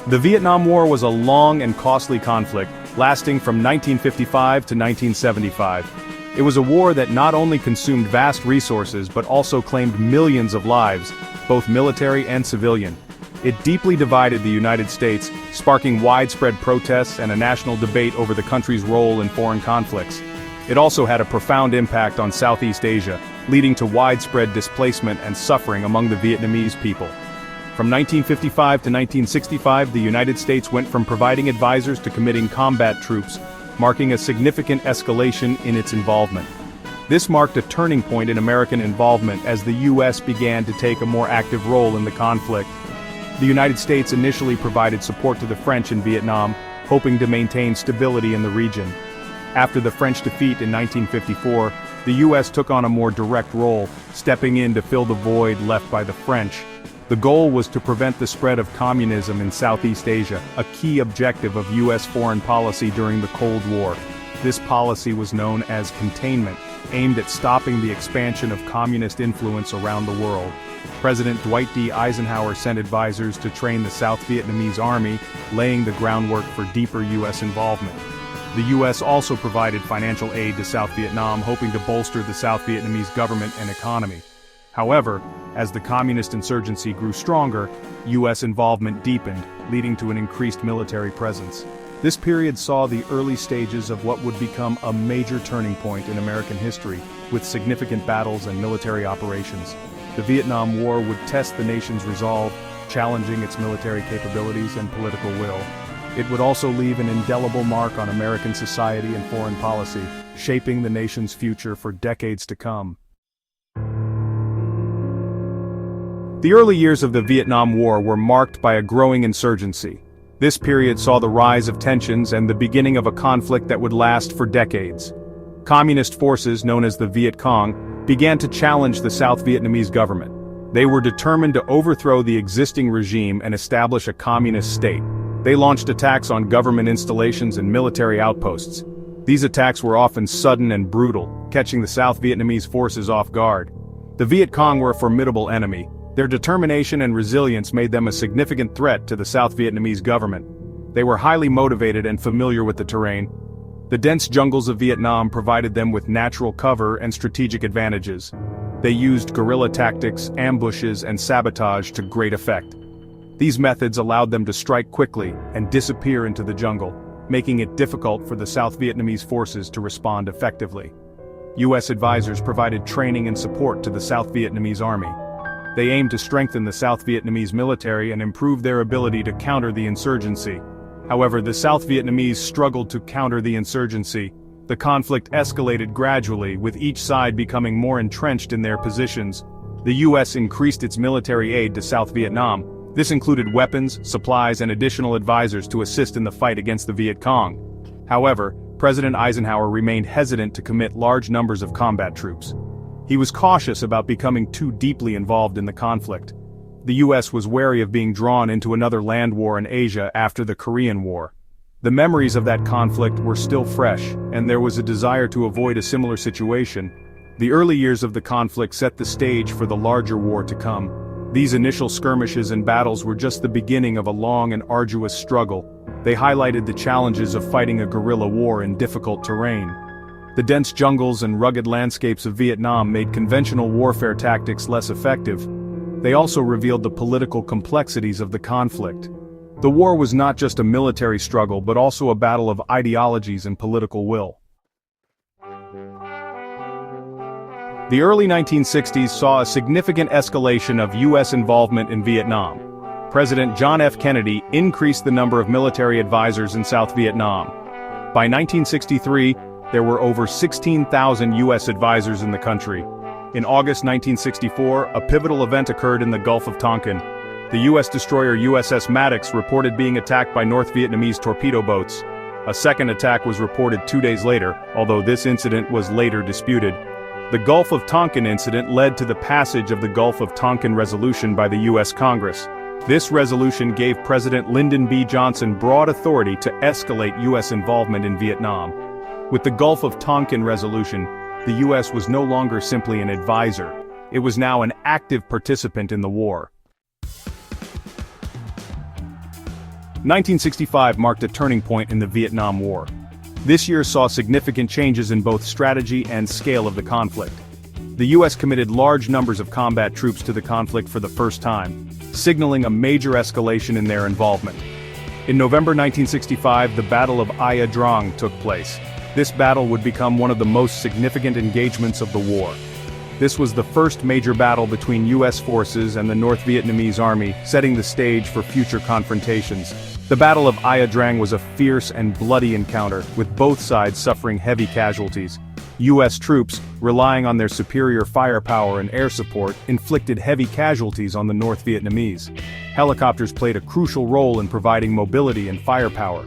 The Vietnam War was a long and costly conflict, lasting from 1955 to 1975. It was a war that not only consumed vast resources but also claimed millions of lives, both military and civilian. It deeply divided the United States, sparking widespread protests and a national debate over the country's role in foreign conflicts. It also had a profound impact on Southeast Asia, leading to widespread displacement and suffering among the Vietnamese people. From 1955 to 1965, the United States went from providing advisors to committing combat troops, marking a significant escalation in its involvement. This marked a turning point in American involvement as the U.S. began to take a more active role in the conflict. The United States initially provided support to the French in Vietnam, hoping to maintain stability in the region. After the French defeat in 1954, the U.S. took on a more direct role, stepping in to fill the void left by the French. The goal was to prevent the spread of communism in Southeast Asia, a key objective of U.S. foreign policy during the Cold War. This policy was known as containment, aimed at stopping the expansion of communist influence around the world. President Dwight D. Eisenhower sent advisors to train the South Vietnamese army, laying the groundwork for deeper U.S. involvement. The U.S. also provided financial aid to South Vietnam, hoping to bolster the South Vietnamese government and economy. However, as the communist insurgency grew stronger, U.S. involvement deepened, leading to an increased military presence. This period saw the early stages of what would become a major turning point in American history, with significant battles and military operations. The Vietnam War would test the nation's resolve, challenging its military capabilities and political will. It would also leave an indelible mark on American society and foreign policy, shaping the nation's future for decades to come. The early years of the Vietnam War were marked by a growing insurgency. This period saw the rise of tensions and the beginning of a conflict that would last for decades. Communist forces, known as the Viet Cong, began to challenge the South Vietnamese government. They were determined to overthrow the existing regime and establish a communist state. They launched attacks on government installations and military outposts. These attacks were often sudden and brutal, catching the South Vietnamese forces off guard. The Viet Cong were a formidable enemy. Their determination and resilience made them a significant threat to the South Vietnamese government. They were highly motivated and familiar with the terrain. The dense jungles of Vietnam provided them with natural cover and strategic advantages. They used guerrilla tactics, ambushes, and sabotage to great effect. These methods allowed them to strike quickly and disappear into the jungle, making it difficult for the South Vietnamese forces to respond effectively. U.S. advisors provided training and support to the South Vietnamese army. They aimed to strengthen the South Vietnamese military and improve their ability to counter the insurgency. However, the South Vietnamese struggled to counter the insurgency. The conflict escalated gradually, with each side becoming more entrenched in their positions. The U.S. increased its military aid to South Vietnam. This included weapons, supplies, and additional advisors to assist in the fight against the Viet Cong. However, President Eisenhower remained hesitant to commit large numbers of combat troops. He was cautious about becoming too deeply involved in the conflict. The U.S. was wary of being drawn into another land war in Asia after the Korean War. The memories of that conflict were still fresh, and there was a desire to avoid a similar situation. The early years of the conflict set the stage for the larger war to come. These initial skirmishes and battles were just the beginning of a long and arduous struggle. They highlighted the challenges of fighting a guerrilla war in difficult terrain. The dense jungles and rugged landscapes of Vietnam made conventional warfare tactics less effective. They also revealed the political complexities of the conflict. The war was not just a military struggle but also a battle of ideologies and political will. The early 1960s saw a significant escalation of U.S. involvement in Vietnam. President John F. Kennedy increased the number of military advisors in South Vietnam. By 1963, there were over 16,000 U.S. advisors in the country. In August 1964, a pivotal event occurred in the Gulf of Tonkin. The U.S. destroyer USS Maddox reported being attacked by North Vietnamese torpedo boats. A second attack was reported 2 days later, although this incident was later disputed. The Gulf of Tonkin incident led to the passage of the Gulf of Tonkin Resolution by the U.S. Congress. This resolution gave President Lyndon B. Johnson broad authority to escalate U.S. involvement in Vietnam. With the Gulf of Tonkin Resolution, the U.S. was no longer simply an advisor. It was now an active participant in the war. 1965 marked a turning point in the Vietnam War. This year saw significant changes in both strategy and scale of the conflict. The U.S. committed large numbers of combat troops to the conflict for the first time, signaling a major escalation in their involvement. In November 1965, the Battle of Ia Drang took place. This battle would become one of the most significant engagements of the war. This was the first major battle between U.S. forces and the North Vietnamese army, setting the stage for future confrontations. The Battle of Ia Drang was a fierce and bloody encounter, with both sides suffering heavy casualties. U.S. troops, relying on their superior firepower and air support, inflicted heavy casualties on the North Vietnamese. Helicopters played a crucial role in providing mobility and firepower.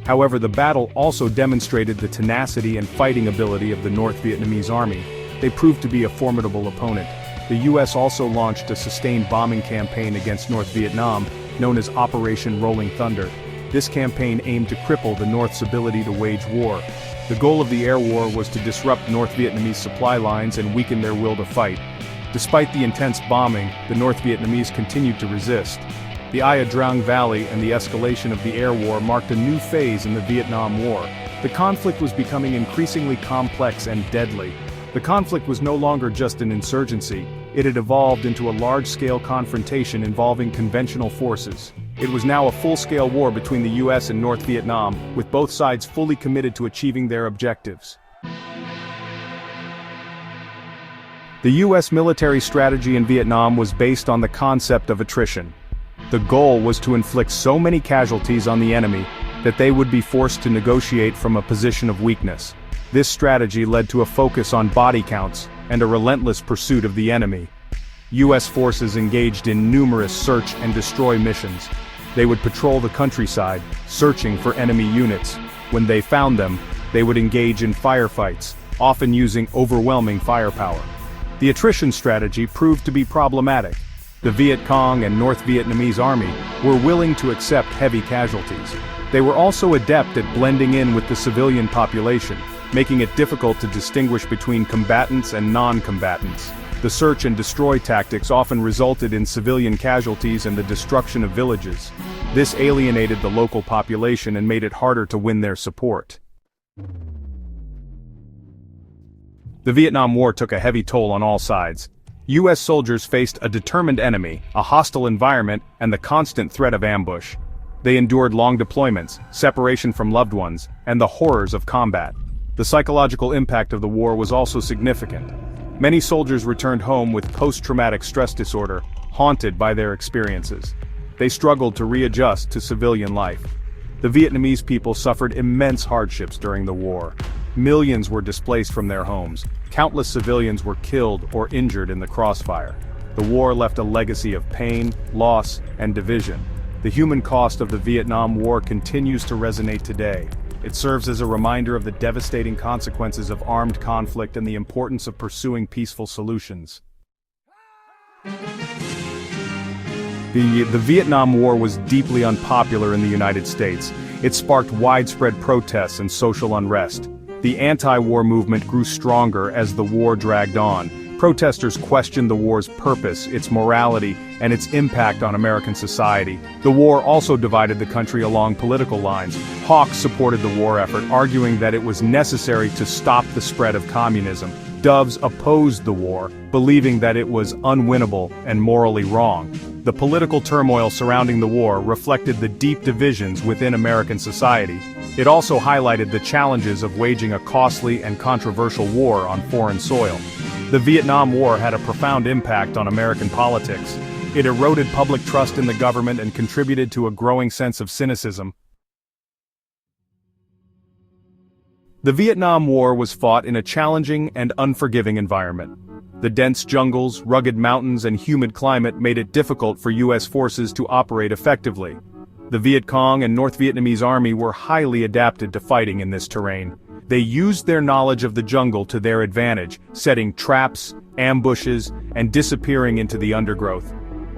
However, the battle also demonstrated the tenacity and fighting ability of the North Vietnamese army. They proved to be a formidable opponent. The U.S. also launched a sustained bombing campaign against North Vietnam, known as Operation Rolling Thunder. This campaign aimed to cripple the North's ability to wage war. The goal of the air war was to disrupt North Vietnamese supply lines and weaken their will to fight. Despite the intense bombing, the North Vietnamese continued to resist. The Ia Drang Valley and the escalation of the air war marked a new phase in the Vietnam War. The conflict was becoming increasingly complex and deadly. The conflict was no longer just an insurgency, it had evolved into a large-scale confrontation involving conventional forces. It was now a full-scale war between the US and North Vietnam, with both sides fully committed to achieving their objectives. The US military strategy in Vietnam was based on the concept of attrition. The goal was to inflict so many casualties on the enemy that they would be forced to negotiate from a position of weakness. This strategy led to a focus on body counts and a relentless pursuit of the enemy. U.S. forces engaged in numerous search and destroy missions. They would patrol the countryside, searching for enemy units. When they found them, they would engage in firefights, often using overwhelming firepower. The attrition strategy proved to be problematic. The Viet Cong and North Vietnamese army were willing to accept heavy casualties. They were also adept at blending in with the civilian population, making it difficult to distinguish between combatants and non-combatants. The search and destroy tactics often resulted in civilian casualties and the destruction of villages. This alienated the local population and made it harder to win their support. The Vietnam War took a heavy toll on all sides. U.S. soldiers faced a determined enemy, a hostile environment, and the constant threat of ambush. They endured long deployments, separation from loved ones, and the horrors of combat. The psychological impact of the war was also significant. Many soldiers returned home with post-traumatic stress disorder, haunted by their experiences. They struggled to readjust to civilian life. The Vietnamese people suffered immense hardships during the war. Millions were displaced from their homes. Countless civilians were killed or injured in the crossfire. The war left a legacy of pain, loss, and division. The human cost of the Vietnam War continues to resonate today. It serves as a reminder of the devastating consequences of armed conflict and the importance of pursuing peaceful solutions. The Vietnam War was deeply unpopular in the United States. It sparked widespread protests and social unrest. The anti-war movement grew stronger as the war dragged on. Protesters questioned the war's purpose, its morality, and its impact on American society. The war also divided the country along political lines. Hawks supported the war effort, arguing that it was necessary to stop the spread of communism. Doves opposed the war, believing that it was unwinnable and morally wrong. The political turmoil surrounding the war reflected the deep divisions within American society. It also highlighted the challenges of waging a costly and controversial war on foreign soil. The Vietnam War had a profound impact on American politics. It eroded public trust in the government and contributed to a growing sense of cynicism. The Vietnam War was fought in a challenging and unforgiving environment. The dense jungles, rugged mountains, and humid climate made it difficult for U.S. forces to operate effectively. The Viet Cong and North Vietnamese army were highly adapted to fighting in this terrain. They used their knowledge of the jungle to their advantage, setting traps, ambushes, and disappearing into the undergrowth.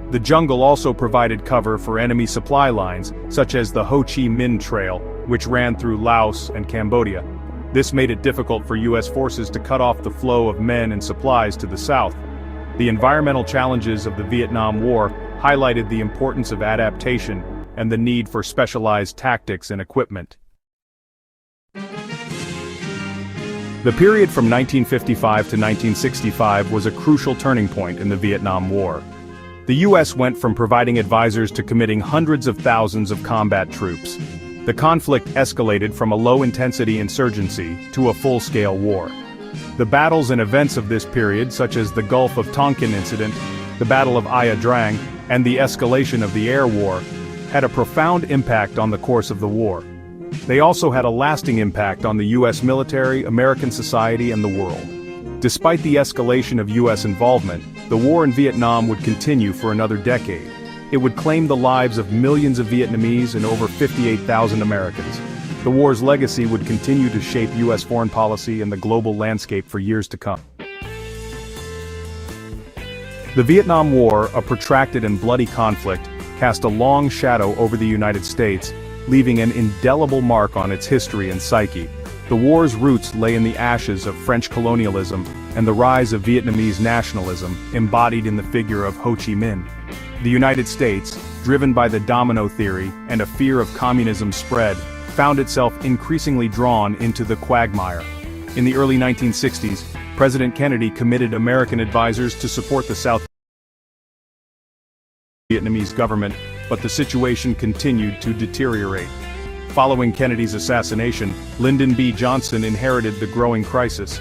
The jungle also provided cover for enemy supply lines, such as the Ho Chi Minh Trail, which ran through Laos and Cambodia. This made it difficult for U.S. forces to cut off the flow of men and supplies to the south. The environmental challenges of the Vietnam War highlighted the importance of adaptation and the need for specialized tactics and equipment. The period from 1955 to 1965 was a crucial turning point in the Vietnam War. The U.S. went from providing advisors to committing hundreds of thousands of combat troops. The conflict escalated from a low-intensity insurgency to a full-scale war. The battles and events of this period, such as the Gulf of Tonkin incident, the Battle of Ia Drang, and the escalation of the air war, had a profound impact on the course of the war. They also had a lasting impact on the U.S. military, American society, and the world. Despite the escalation of U.S. involvement, the war in Vietnam would continue for another decade. It would claim the lives of millions of Vietnamese and over 58,000 Americans. The war's legacy would continue to shape U.S. foreign policy and the global landscape for years to come. The Vietnam War, a protracted and bloody conflict, cast a long shadow over the United States, leaving an indelible mark on its history and psyche. The war's roots lay in the ashes of French colonialism and the rise of Vietnamese nationalism, embodied in the figure of Ho Chi Minh. The United States, driven by the domino theory and a fear of communism's spread, found itself increasingly drawn into the quagmire. In the early 1960s, President Kennedy committed American advisors to support the South Vietnamese government, but the situation continued to deteriorate. Following Kennedy's assassination, Lyndon B. Johnson inherited the growing crisis.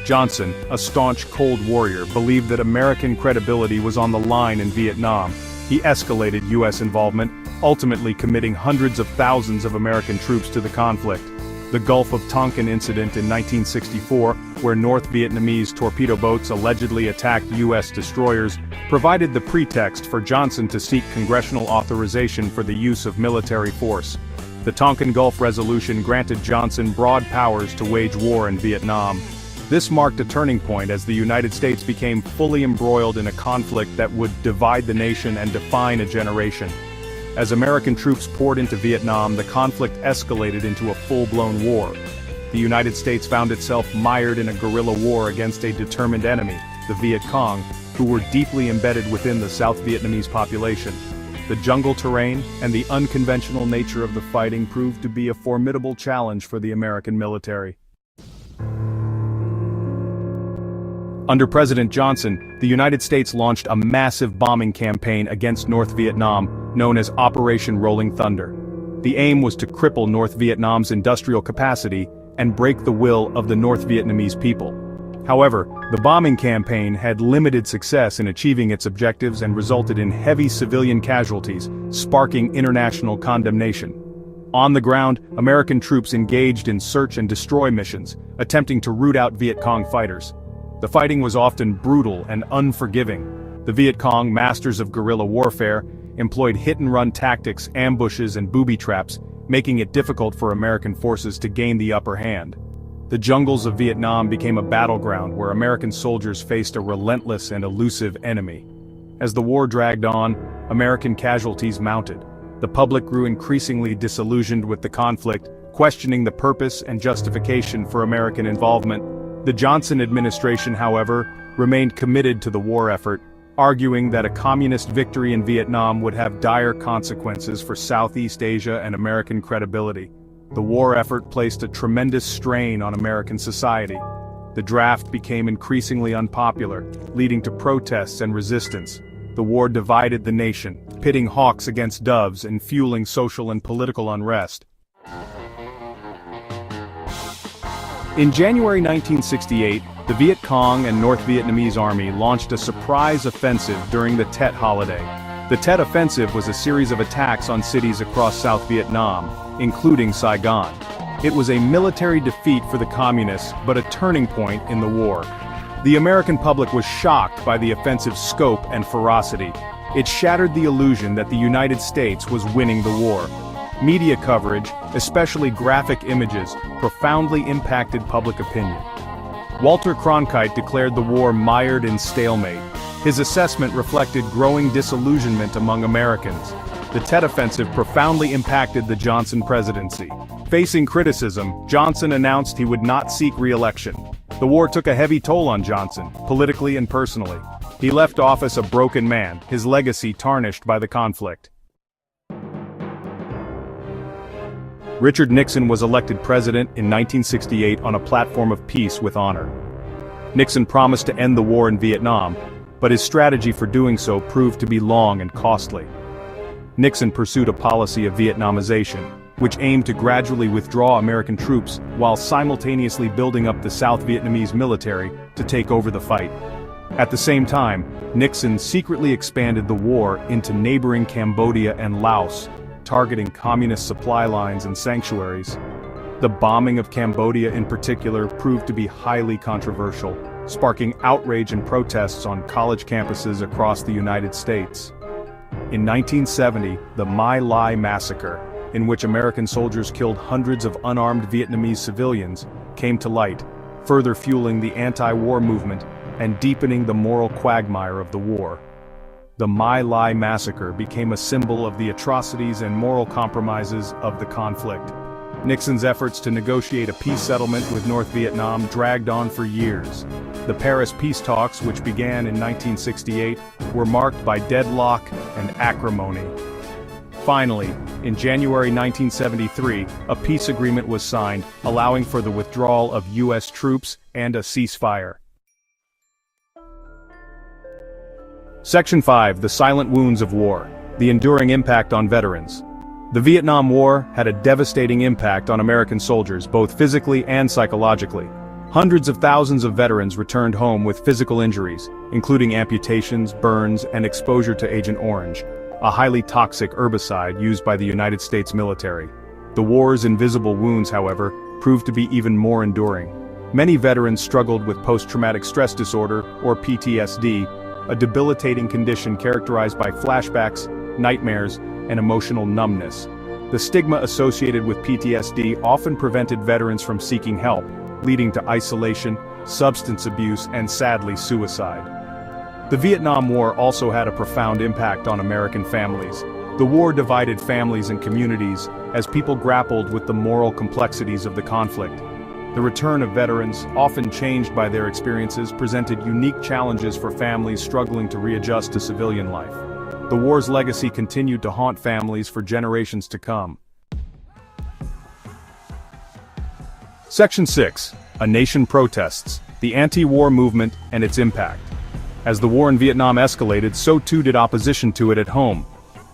Johnson, a staunch Cold Warrior, believed that American credibility was on the line in Vietnam. He escalated U.S. involvement, ultimately committing hundreds of thousands of American troops to the conflict. The Gulf of Tonkin incident in 1964, where North Vietnamese torpedo boats allegedly attacked U.S. destroyers, provided the pretext for Johnson to seek congressional authorization for the use of military force. The Tonkin Gulf Resolution granted Johnson broad powers to wage war in Vietnam. This marked a turning point as the United States became fully embroiled in a conflict that would divide the nation and define a generation. As American troops poured into Vietnam, the conflict escalated into a full-blown war. The United States found itself mired in a guerrilla war against a determined enemy, the Viet Cong, who were deeply embedded within the South Vietnamese population. The jungle terrain and the unconventional nature of the fighting proved to be a formidable challenge for the American military. Under President Johnson, the United States launched a massive bombing campaign against North Vietnam, known as Operation Rolling Thunder. The aim was to cripple North Vietnam's industrial capacity and break the will of the North Vietnamese people. However, the bombing campaign had limited success in achieving its objectives and resulted in heavy civilian casualties, sparking international condemnation. On the ground, American troops engaged in search and destroy missions, attempting to root out Viet Cong fighters. The fighting was often brutal and unforgiving. The Viet Cong, masters of guerrilla warfare, employed hit-and-run tactics, ambushes, and booby traps, making it difficult for American forces to gain the upper hand. The jungles of Vietnam became a battleground where American soldiers faced a relentless and elusive enemy. As the war dragged on, American casualties mounted. The public grew increasingly disillusioned with the conflict, questioning the purpose and justification for American involvement. The Johnson administration, however, remained committed to the war effort, arguing that a communist victory in Vietnam would have dire consequences for Southeast Asia and American credibility. The war effort placed a tremendous strain on American society. The draft became increasingly unpopular, leading to protests and resistance. The war divided the nation, pitting hawks against doves and fueling social and political unrest. In January 1968, the Viet Cong and North Vietnamese Army launched a surprise offensive during the Tet holiday. The Tet Offensive was a series of attacks on cities across South Vietnam, including Saigon. It was a military defeat for the communists, but a turning point in the war. The American public was shocked by the offensive's scope and ferocity. It shattered the illusion that the United States was winning the war. Media coverage, especially graphic images, profoundly impacted public opinion. Walter Cronkite declared the war mired in stalemate. His assessment reflected growing disillusionment among Americans. The Tet Offensive profoundly impacted the Johnson presidency. Facing criticism, Johnson announced he would not seek re-election. The war took a heavy toll on Johnson, politically and personally. He left office a broken man, his legacy tarnished by the conflict. Richard Nixon was elected president in 1968 on a platform of peace with honor. Nixon promised to end the war in Vietnam, but his strategy for doing so proved to be long and costly. Nixon pursued a policy of Vietnamization, which aimed to gradually withdraw American troops while simultaneously building up the South Vietnamese military to take over the fight. At the same time, Nixon secretly expanded the war into neighboring Cambodia and Laos, targeting communist supply lines and sanctuaries. The bombing of Cambodia in particular proved to be highly controversial, sparking outrage and protests on college campuses across the United States. In 1970, the My Lai massacre, in which American soldiers killed hundreds of unarmed Vietnamese civilians, came to light, further fueling the anti-war movement and deepening the moral quagmire of the war. The My Lai massacre became a symbol of the atrocities and moral compromises of the conflict. Nixon's efforts to negotiate a peace settlement with North Vietnam dragged on for years. The Paris peace talks, which began in 1968, were marked by deadlock and acrimony. Finally, in January 1973, a peace agreement was signed, allowing for the withdrawal of U.S. troops and a ceasefire. Section 5. The Silent Wounds of War. The Enduring Impact on Veterans. The Vietnam War had a devastating impact on American soldiers, both physically and psychologically. Hundreds of thousands of veterans returned home with physical injuries, including amputations, burns, and exposure to Agent Orange, a highly toxic herbicide used by the United States military. The war's invisible wounds, however, proved to be even more enduring. Many veterans struggled with post-traumatic stress disorder, or PTSD, a debilitating condition characterized by flashbacks, nightmares, and emotional numbness. The stigma associated with PTSD often prevented veterans from seeking help, leading to isolation, substance abuse, and sadly suicide. The Vietnam War also had a profound impact on American families. The war divided families and communities as people grappled with the moral complexities of the conflict. The return of veterans, often changed by their experiences, presented unique challenges for families struggling to readjust to civilian life. The war's legacy continued to haunt families for generations to come. Section 6. A Nation Protests, the Anti-War Movement and its Impact. As the war in Vietnam escalated, so too did opposition to it at home.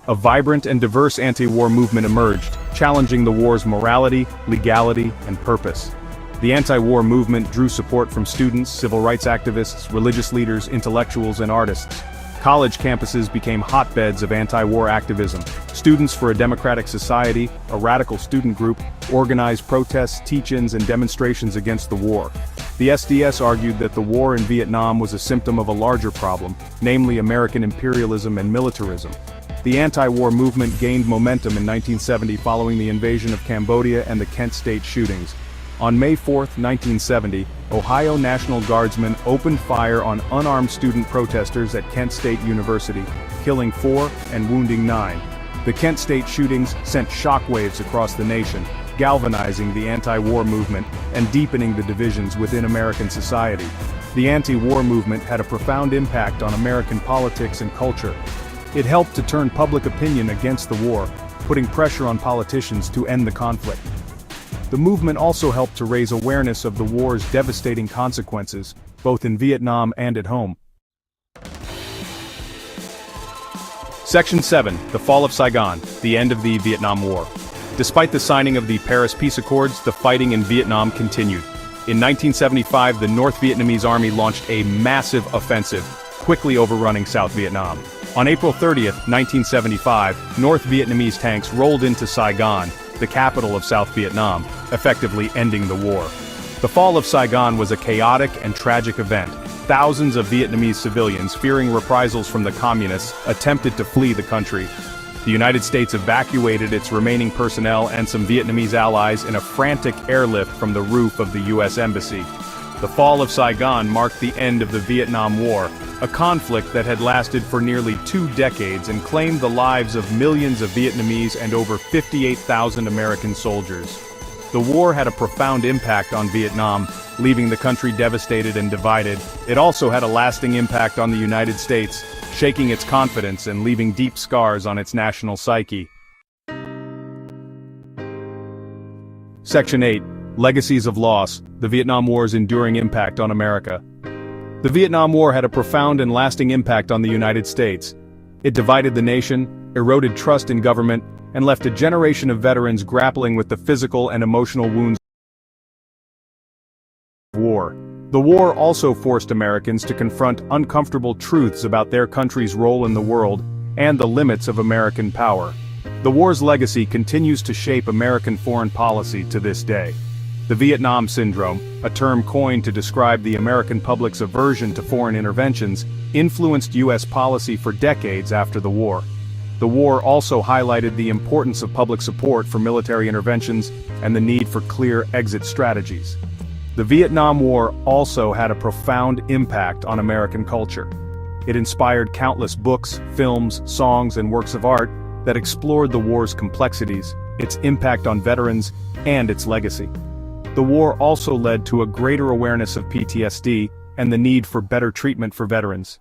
A vibrant and diverse anti-war movement emerged, challenging the war's morality, legality, and purpose. The anti-war movement drew support from students, civil rights activists, religious leaders, intellectuals, and artists. College campuses became hotbeds of anti-war activism. Students for a Democratic Society, a radical student group, organized protests, teach-ins, and demonstrations against the war. The SDS argued that the war in Vietnam was a symptom of a larger problem, namely American imperialism and militarism. The anti-war movement gained momentum in 1970 following the invasion of Cambodia and the Kent State shootings. On May 4, 1970, Ohio National Guardsmen opened fire on unarmed student protesters at Kent State University, killing 4 and wounding 9. The Kent State shootings sent shockwaves across the nation, galvanizing the anti-war movement and deepening the divisions within American society. The anti-war movement had a profound impact on American politics and culture. It helped to turn public opinion against the war, putting pressure on politicians to end the conflict. The movement also helped to raise awareness of the war's devastating consequences, both in Vietnam and at home. Section 7. The Fall of Saigon, the End of the Vietnam War. Despite the signing of the Paris Peace Accords, the fighting in Vietnam continued. In 1975, the North Vietnamese Army launched a massive offensive, quickly overrunning South Vietnam. On April 30, 1975, North Vietnamese tanks rolled into Saigon, the capital of South Vietnam, effectively ending the war. The fall of Saigon was a chaotic and tragic event. Thousands of Vietnamese civilians, fearing reprisals from the communists, attempted to flee the country. The United States evacuated its remaining personnel and some Vietnamese allies in a frantic airlift from the roof of the U.S. Embassy. The fall of Saigon marked the end of the Vietnam War, a conflict that had lasted for nearly 2 decades and claimed the lives of millions of Vietnamese and over 58,000 American soldiers. The war had a profound impact on Vietnam, leaving the country devastated and divided. It also had a lasting impact on the United States, shaking its confidence and leaving deep scars on its national psyche. Section 8. Legacies of Loss, the Vietnam War's Enduring Impact on America. The Vietnam War had a profound and lasting impact on the United States. It divided the nation, eroded trust in government, and left a generation of veterans grappling with the physical and emotional wounds of war. The war also forced Americans to confront uncomfortable truths about their country's role in the world and the limits of American power. The war's legacy continues to shape American foreign policy to this day. The Vietnam Syndrome, a term coined to describe the American public's aversion to foreign interventions, influenced U.S. policy for decades after the war. The war also highlighted the importance of public support for military interventions and the need for clear exit strategies. The Vietnam War also had a profound impact on American culture. It inspired countless books, films, songs, and works of art that explored the war's complexities, its impact on veterans, and its legacy. The war also led to a greater awareness of PTSD and the need for better treatment for veterans.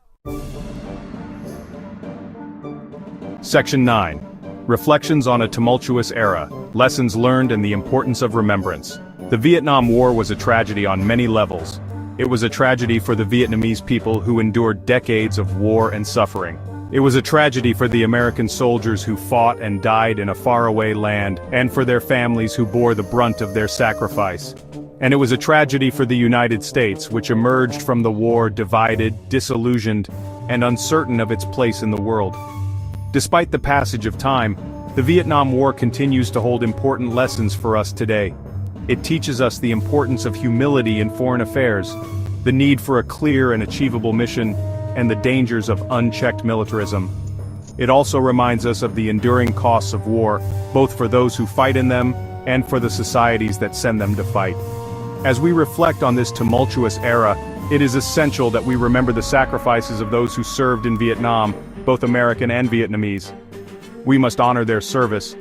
Section 9. Reflections on a Tumultuous Era, Lessons Learned and the Importance of Remembrance. The Vietnam War was a tragedy on many levels. It was a tragedy for the Vietnamese people who endured decades of war and suffering. It was a tragedy for the American soldiers who fought and died in a faraway land, and for their families who bore the brunt of their sacrifice. And it was a tragedy for the United States, which emerged from the war divided, disillusioned, and uncertain of its place in the world. Despite the passage of time, the Vietnam War continues to hold important lessons for us today. It teaches us the importance of humility in foreign affairs, the need for a clear and achievable mission, and the dangers of unchecked militarism. It also reminds us of the enduring costs of war, both for those who fight in them and for the societies that send them to fight. As we reflect on this tumultuous era, it is essential that we remember the sacrifices of those who served in Vietnam, both American and Vietnamese. We must honor their service,